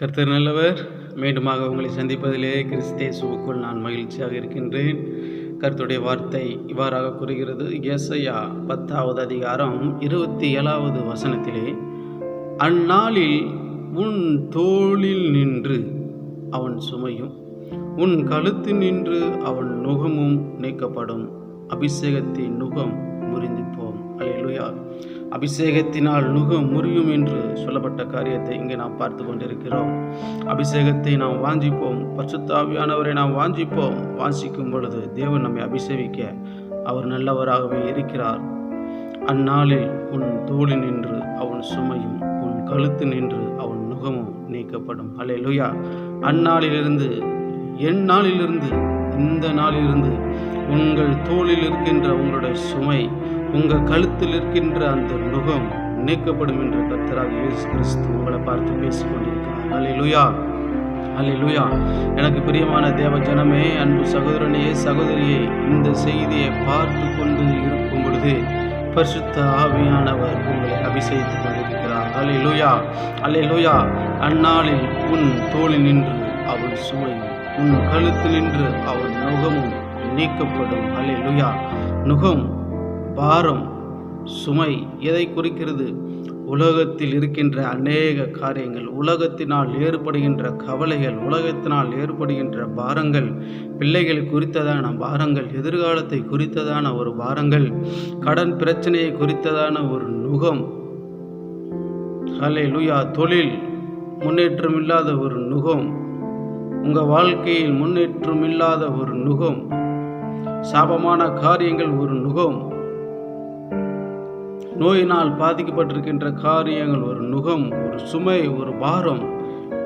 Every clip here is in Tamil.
கர்த்தர் நல்லவர். மீண்டுமாக உங்களை சந்திப்பதிலே கிறிஸ்தேசுவுக்குள் நான் மகிழ்ச்சியாக இருக்கின்றேன். கர்த்தருடைய வார்த்தை இவ்வாறாக கூறுகிறது. ஏசாயா 10வது அதிகாரம் 27வது வசனத்திலே, அந்நாளில் உன் தோளில் நின்று அவன் சுமையும், உன் கழுத்து நின்று அவன் நுகமும் நீக்கப்படும். அபிஷேகத்தின் நுகம் முறிந்து போம். அல்லேலூயா. அபிஷேகத்தினால் நுகம் முறியும் என்று சொல்லப்பட்ட காரியத்தை இங்கே நாம் பார்த்து கொண்டிருக்கிறோம். அபிஷேகத்தை நாம் வாஞ்சிப்போம். பரிசுத்த ஆவியானவரை நாம் வாஞ்சிப்போம். வாஞ்சிக்கும் பொழுது தேவன் நம்மை அபிஷேகிக்க அவர் நல்லவராகவே இருக்கிறார். அந்நாளில் உன் தோளில் நின்று அவன் சுமையும், உன் கழுத்து நின்று அவன் நுகமும் நீக்கப்படும். அல்லேலூயா. அந்நாளிலிருந்து, என் நாளிலிருந்து, இந்த நாளிலிருந்து உங்கள் தோளில் இருக்கின்ற உங்களுடைய சுமை, உங்கள் கழுத்தில் இருக்கின்ற அந்த நுகம் நீக்கப்படும் என்று கர்த்தராகிய இயேசு கிறிஸ்து உங்களை பார்த்து பேசிக்கொண்டிருக்கிறார். அல்லேலூயா, அல்லேலூயா. எனக்கு பிரியமான தேவ ஜனமே, அன்பு சகோதரனே, சகோதரியே, இந்த செய்தியை பார்த்து கொண்டு இருக்கும் பொழுது பரிசுத்த ஆவியானவர் உங்களை அபிஷேகித்துக் கொண்டிருக்கிறார். அல்லேலூயா, அல்லேலூயா. அந்நாளில் உன் தோளில் நின்று அவன் சுமையும், உன் கழுத்தில் நின்று அவன் நுகமும் நீக்கப்படும். அல்லேலூயா. நுகம், பாரம், சுமை எதை குறிக்கிறது? உலகத்தில் இருக்கின்ற அநேக காரியங்கள், உலகத்தினால் ஏற்படுகின்ற கவலைகள், உலகத்தினால் ஏற்படுகின்ற பாரங்கள், பிள்ளைகள் குறித்ததான பாரங்கள், எதிர்காலத்தை குறித்ததான ஒரு பாரங்கள், கடன் பிரச்சனையை குறித்ததான ஒரு நுகம். அல்லேலூயா. தொழில் முன்னேற்றம் இல்லாத ஒரு நுகம், உங்கள் வாழ்க்கையில் முன்னேற்றம் இல்லாத ஒரு நுகம், சாபமான காரியங்கள் ஒரு நுகம், நோயினால் பாதிக்கப்பட்டிருக்கின்ற காரியங்கள் ஒரு நுகம், ஒரு சுமை, ஒரு பாரம்.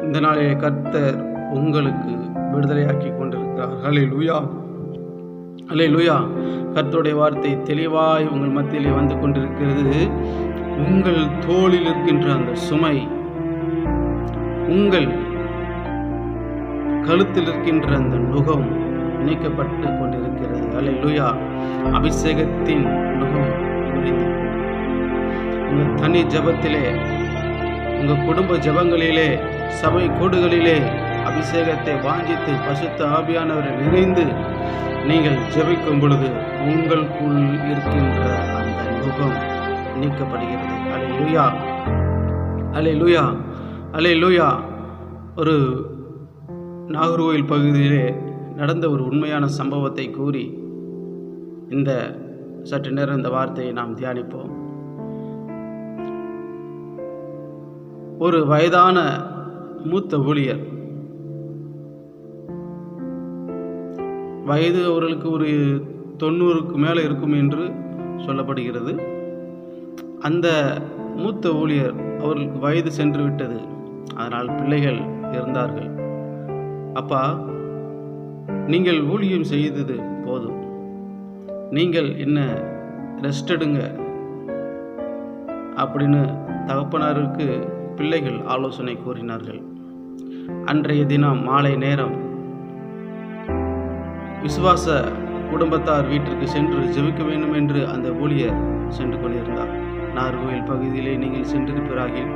இந்த நாளிலே கர்த்தர் உங்களுக்கு விடுதலையாக்கி கொண்டிருக்கிறார். அல்லேலூயா, அல்லேலூயா. கர்த்தருடைய வார்த்தை தெளிவாய் உங்கள் மத்தியிலே வந்து கொண்டிருக்கிறது. உங்கள் தோளில் இருக்கின்ற அந்த சுமை, உங்கள் கழுத்தில் இருக்கின்ற அந்த நுகம் நீக்கப்பட்டு கொண்டிருக்கிறது. அல்லேலூயா. அபிஷேகத்தின் நுகம் முறிந்து, உங்கள் தனி ஜபத்திலே, உங்கள் குடும்ப ஜபங்களிலே, சபை கூடுகளிலே அபிஷேகத்தை வாஞ்சித்து பரிசுத்த ஆவியானவரை நிறைந்து நீங்கள் ஜெபிக்கும் பொழுது உங்களுக்குள் இருக்கின்ற அந்த நுகம் நீக்கப்படுகிறது. அல்லேலூயா, அல்லேலூயா, அல்லேலூயா. ஒரு நாகர்கோவில் பகுதியிலே நடந்த ஒரு உண்மையான சம்பவத்தை கூறி இந்த சற்று நேரம் இந்த வார்த்தையை நாம் தியானிப்போம். ஒரு வயதான மூத்த ஊழியர், வயது அவர்களுக்கு ஒரு 90க்கு மேலே இருக்கும் என்று சொல்லப்படுகிறது. அந்த மூத்த ஊழியர், அவர்களுக்கு வயது சென்று விட்டது. அதனால் பிள்ளைகள் இருந்தார்கள். அப்பா, நீங்கள் ஊழியம் செய்தது போதும், நீங்கள் என்ன ரெஸ்ட் எடுங்க அப்படின்னு தகப்பனாருக்கு பிள்ளைகள் ஆலோசனை கூறினார்கள். அன்றைய தினம் மாலை நேரம் விசுவாச குடும்பத்தார் வீட்டிற்கு சென்று ஜெபிக்க வேண்டும் என்று அந்த ஊழியர் சென்று கொண்டிருந்தார். நாகர்கோவில் பகுதியிலே நீங்கள் சென்றிருப்பீர்கள்.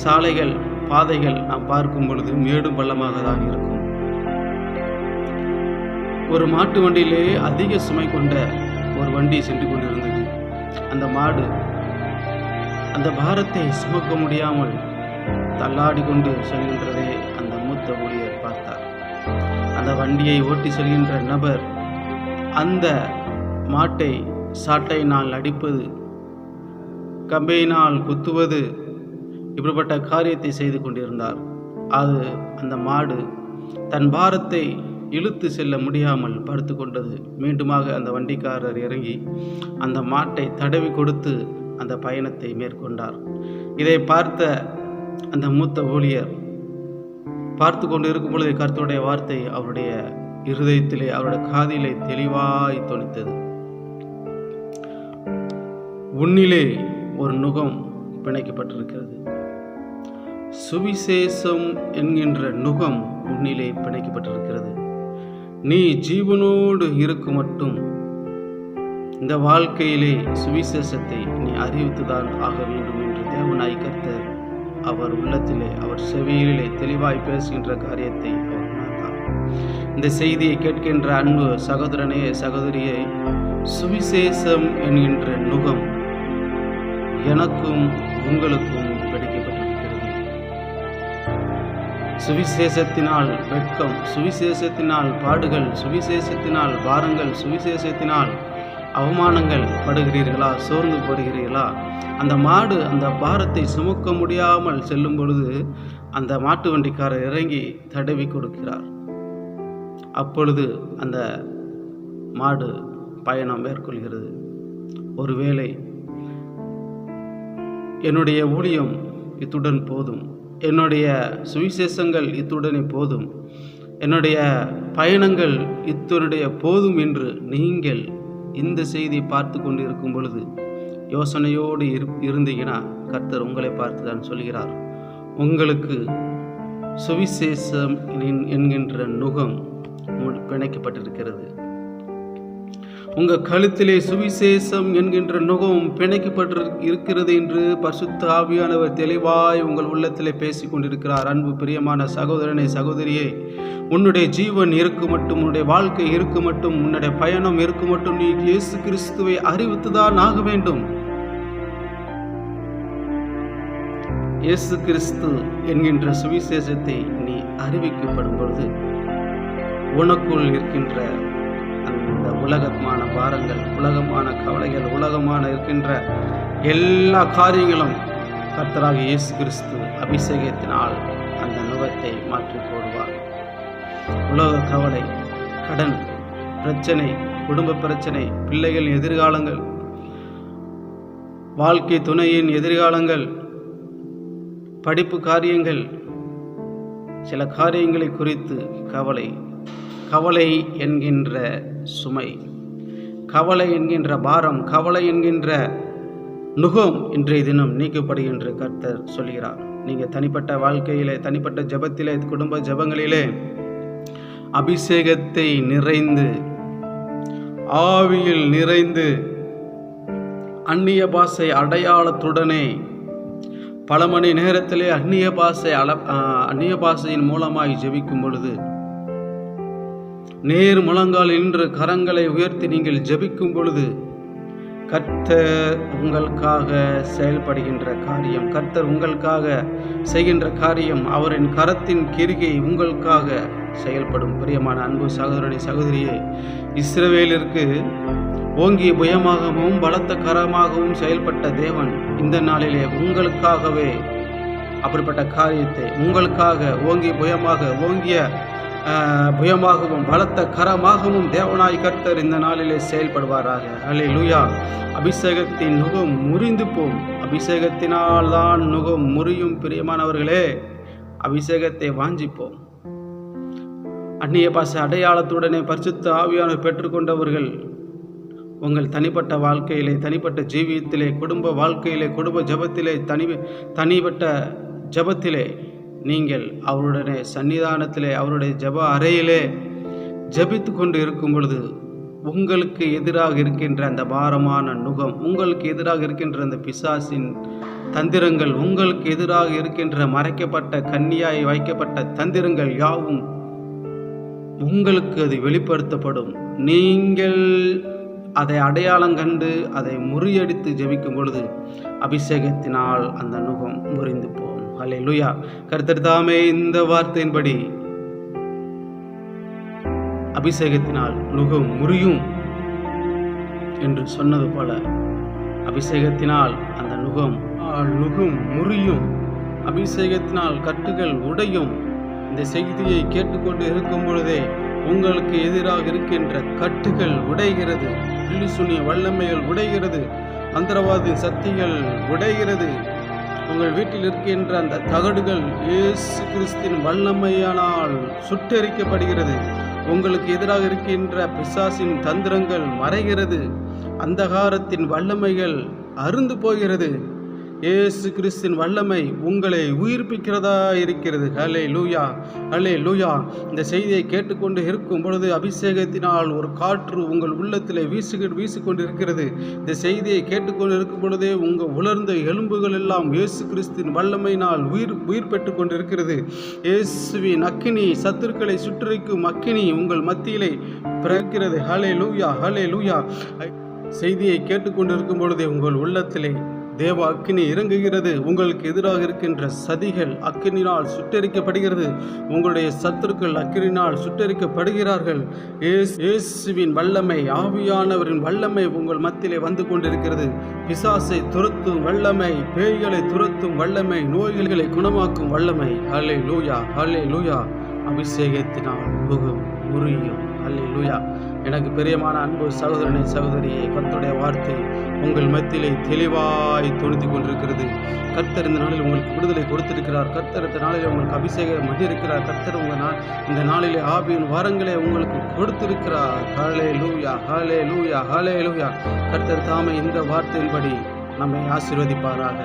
சாலைகள், பாதைகள் நாம் பார்க்கும் பொழுது மேடும் பள்ளமாக தான் இருக்கும். ஒரு மாட்டு வண்டியிலே அதிக சுமை கொண்ட ஒரு வண்டி சென்று கொண்டிருந்தது. அந்த மாடு அந்த பாரத்தை சுமக்க முடியாமல் தள்ளாடி கொண்டு செல்கின்றதை அந்த மூத்த ஊழியர் பார்த்தார். அந்த வண்டியை ஓட்டி செல்கின்ற நபர் அந்த மாட்டை சாட்டையினால் அடிப்பது, கம்பையினால் குத்துவது, இப்படிப்பட்ட காரியத்தை செய்து கொண்டிருந்தார். அது அந்த மாடு தன் பாரத்தை இழுத்து செல்ல முடியாமல் படுத்து கொண்டது. மீண்டுமாக அந்த வண்டிக்காரர் இறங்கி அந்த மாட்டை தடவி கொடுத்து அந்த பயணத்தை மேற்கொண்டார். இதை பார்த்த அந்த மூத்த ஊழியர் பார்த்து கொண்டு இருக்கும் பொழுது கர்த்தருடைய வார்த்தை அவருடைய இருதயத்திலே, அவருடைய காதிலே தெளிவாய் தொனித்தது. உன்னிலே ஒரு நுகம் பிணைக்கப்பட்டிருக்கிறது. சுவிசேஷம் என்கின்ற நுகம் உன்னிலே பிணைக்கப்பட்டிருக்கிறது. நீ ஜீவனோடு இருக்கும் மட்டும் இந்த வாழ்க்கையிலே சுவிசேஷத்தை நீ அறிவித்துதான் ஆக வேண்டும் என்று தேவனாய் கர்த்தர் அவர் உள்ளத்திலே, அவர் செவியிலே தெளிவாய் பேசுகின்ற காரியத்தை அவர் உணர்ந்தார். இந்த செய்தியை கேட்கின்ற அன்பு சகோதரனே, சகோதரியை, சுவிசேஷம் என்கின்ற நுகம் எனக்கும் உங்களுக்கும் பிடிக்கப்பட்டிருக்கிறது. சுவிசேஷத்தினால் வெட்கம், சுவிசேஷத்தினால் பாடுகள், சுவிசேஷத்தினால் பாரங்கள், சுவிசேஷத்தினால் அவமானங்கள் படுகிறீர்களா? சோர்ந்து போடுகிறீர்களா? அந்த மாடு அந்த பாரத்தை சுமக்க முடியாமல் செல்லும் பொழுது அந்த மாட்டு வண்டிக்காரர் இறங்கி தடவி கொடுக்கிறார். அப்பொழுது அந்த மாடு பயணம் மேற்கொள்கிறது. ஒருவேளை என்னுடைய ஊழியம் இத்துடன் போதும், என்னுடைய சுவிசேஷங்கள் இத்துடனே போதும், என்னுடைய பயணங்கள் இத்துடைய போதும் என்று நீங்கள் இந்த செய்தியை பார்த்து கொண்டு இருக்கும் பொழுது யோசனையோடு இருந்தீங்கன்னா கர்த்தர் உங்களை பார்த்து தான் சொல்கிறார், உங்களுக்கு சுவிசேஷம் என்கின்ற நுகம் பிணைக்கப்பட்டிருக்கிறது. உங்கள் கழுத்திலே சுவிசேஷம் என்கின்ற நுகம் பிணைக்கப்பட்டு இருக்கிறது என்று பரிசுத்த ஆவியானவர் தெளிவாய் உங்கள் உள்ளத்திலே பேசி கொண்டிருக்கிறார். அன்பு பிரியமான சகோதரனே, சகோதரியே, உன்னுடைய ஜீவன் இருக்கு மட்டும், உன்னுடைய வாழ்க்கை இருக்கு மட்டும், உன்னுடைய பயணம் இருக்கு மட்டும் நீ இயேசு கிறிஸ்துவை அறிவித்துதான் ஆக வேண்டும். இயேசு கிறிஸ்து என்கின்ற சுவிசேஷத்தை நீ அறிவிக்கப்படும் பொழுது உனக்குள் இருக்கின்ற அந்த உலகமான பாரங்கள், உலகமான கவலைகள், உலகமான இருக்கின்ற எல்லா காரியங்களும் கர்த்தராக இயேசு கிறிஸ்து அபிஷேகத்தினால் அந்த நுகத்தை மாற்றி போடுவார். உலக கவலை, கடன் பிரச்சனை, குடும்ப பிரச்சனை, பிள்ளைகள் எதிர்காலங்கள், வாழ்க்கை துணையின் எதிர்காலங்கள், படிப்பு காரியங்கள், சில காரியங்களை குறித்து கவலை, கவலை என்கின்ற சுமை, கவலை என்கின்ற பாரம், கவலை என்கின்ற நுகம் இன்றைய தினம் நீக்கப்படுகின்ற கர்த்தர் சொல்கிறார். நீங்கள் தனிப்பட்ட வாழ்க்கையிலே, தனிப்பட்ட ஜெபத்திலே, குடும்ப ஜெபங்களிலே அபிஷேகத்தை நிறைந்து, ஆவியில் நிறைந்து, அந்நிய பாஷை அடையாளத்துடனே பல மணி நேரத்திலே அந்நிய பாஷையின் மூலமாய் ஜெபிக்கும் பொழுது, நேர் முழங்கால் நின்று கரங்களை உயர்த்தி நீங்கள் ஜெபிக்கும் பொழுது கர்த்தர் உங்களுக்காக செயல்படுகின்ற காரியம், கர்த்தர் உங்களுக்காக செய்கின்ற காரியம், அவரின் கரத்தின் கிரிகை உங்களுக்காக செயல்படும். பிரியமான அன்பு சகோதரனே, சகோதரியே, இஸ்ரவேலிற்கு ஓங்கிய புயமாகவும் பலத்த கரமாகவும் செயல்பட்ட தேவன் இந்த நாளிலே உங்களுக்காகவே அப்படிப்பட்ட காரியத்தை, உங்களுக்காக ஓங்கிய புயமாகவும் பலத்த கரமாகவும் தேவனாய் கர்த்தர் இந்த நாளிலே செயல்படுவாராக. அல்லேலூயா. அபிஷேகத்தின் நுகம் முறிந்து போம். அபிஷேகத்தினால் தான் நுகம் முறியும். பிரியமானவர்களே, அபிஷேகத்தை வாஞ்சிப்போம். அந்நிய பாஷை அடையாளத்துடனே பரிசுத்த ஆவியானவர் பெற்றுக்கொண்டவர்கள் உங்கள் தனிப்பட்ட வாழ்க்கையிலே, தனிப்பட்ட ஜீவியத்திலே, குடும்ப வாழ்க்கையிலே, குடும்ப ஜபத்திலே, தனிப்பட்ட ஜபத்திலே நீங்கள் அவருடைய சன்னிதானத்திலே, அவருடைய ஜப அறையிலே ஜபித்து கொண்டு இருக்கும் பொழுது உங்களுக்கு எதிராக இருக்கின்ற அந்த பாரமான நுகம், உங்களுக்கு எதிராக இருக்கின்ற அந்த பிசாசின் தந்திரங்கள், உங்களுக்கு எதிராக இருக்கின்ற மறைக்கப்பட்ட கன்னியாய் வைக்கப்பட்ட தந்திரங்கள் யாவும் உங்களுக்கு அது வெளிப்படுத்தப்படும். நீங்கள் அதை அடையாளம் கண்டு அதை முறியடித்து ஜெபிக்கும் பொழுது அபிஷேகத்தினால் அந்த நுகம் முறிந்து போகும். அல்லேலூயா. கர்த்தர் தாமே இந்த வார்த்தையின்படி அபிஷேகத்தினால் நுகம் முறியும் என்று சொன்னது போல அபிஷேகத்தினால் அந்த நுகம் முறியும், அபிஷேகத்தினால் கட்டுகள் உடையும். இந்த செய்தியை கேட்டுக்கொண்டு இருக்கும் பொழுதே உங்களுக்கு எதிராக இருக்கின்ற கட்டுகள் உடைகிறது, பில்லிசூனிய வல்லமைகள் உடைகிறது, மந்திரவாதின் சக்திகள் உடைகிறது. உங்கள் வீட்டில் இருக்கின்ற அந்த தகடுகள் இயேசு கிறிஸ்துவின் வல்லமையானால் சுட்டெரிக்கப்படுகிறது. உங்களுக்கு எதிராக இருக்கின்ற பிசாசின் தந்திரங்கள் மறைகிறது, அந்தகாரத்தின் வல்லமைகள் அருந்து போகிறது. இயேசு கிறிஸ்துவின் வல்லமை உங்களை உயிர்ப்பிக்கிறதா இருக்கிறது. ஹல்லேலூயா, ஹல்லேலூயா. இந்த செய்தியை கேட்டுக்கொண்டு இருக்கும் பொழுது அபிஷேகத்தினால் ஒரு காற்று உங்கள் உள்ளத்தில் வீசிக்கொண்டு இருக்கிறது. இந்த செய்தியை கேட்டுக்கொண்டு இருக்கும் பொழுதே உங்கள் உலர்ந்த எலும்புகள் எல்லாம் இயேசு கிறிஸ்துவின் வல்லமையினால் உயிர் பெற்றுக் கொண்டிருக்கிறது. இயேசுவின் அக்கினி, சத்துருக்களை சுட்டரிக்கும் அக்கினி உங்கள் மத்தியிலே பிறக்கிறது. ஹல்லேலூயா, ஹல்லேலூயா. செய்தியை கேட்டுக்கொண்டிருக்கும் பொழுதே உங்கள் உள்ளத்திலே தேவ அக்கினி இறங்குகிறது. உங்களுக்கு எதிராக இருக்கின்ற சதிகள் அக்கினினால் சுட்டெரிக்கப்படுகிறது. உங்களுடைய சத்துருக்கள் அக்கினினால் சுட்டெரிக்கப்படுகிறார்கள். இயேசுவின் வல்லமை, ஆவியானவரின் வல்லமை உங்கள் மத்தியிலே வந்து கொண்டிருக்கிறது. பிசாசை துரத்தும் வல்லமை, பேய்களை துரத்தும் வல்லமை, நோய்களை குணமாக்கும் வல்லமை. ஹல்லேலூயா, ஹல்லேலூயா. அபிஷேகத்தினால் முகம் முறியும். ஹல்லேலூயா. எனக்கு பிரியமான அன்பு சகோதரனே, சகோதரியே, கர்த்தருடைய வார்த்தை உங்கள் மத்தியிலே தெளிவாய் தொனித்துக் கொண்டிருக்கிறது. கர்த்தர் இந்த நாளில் உங்களுக்கு விடுதலை கொடுத்திருக்கிறார். கர்த்தர் இந்த நாளில் உங்களுக்கு அபிஷேகம் பண்ணியிருக்கிறார். கர்த்தர் இந்த நாளிலே ஆவியின் வரங்களை உங்களுக்கு கொடுத்திருக்கிறார். ஹல்லேலூயா, ஹல்லேலூயா, ஹல்லேலூயா. கர்த்தர் தாமே இந்த வார்த்தையின்படி நம்மை ஆசீர்வதிப்பாராக.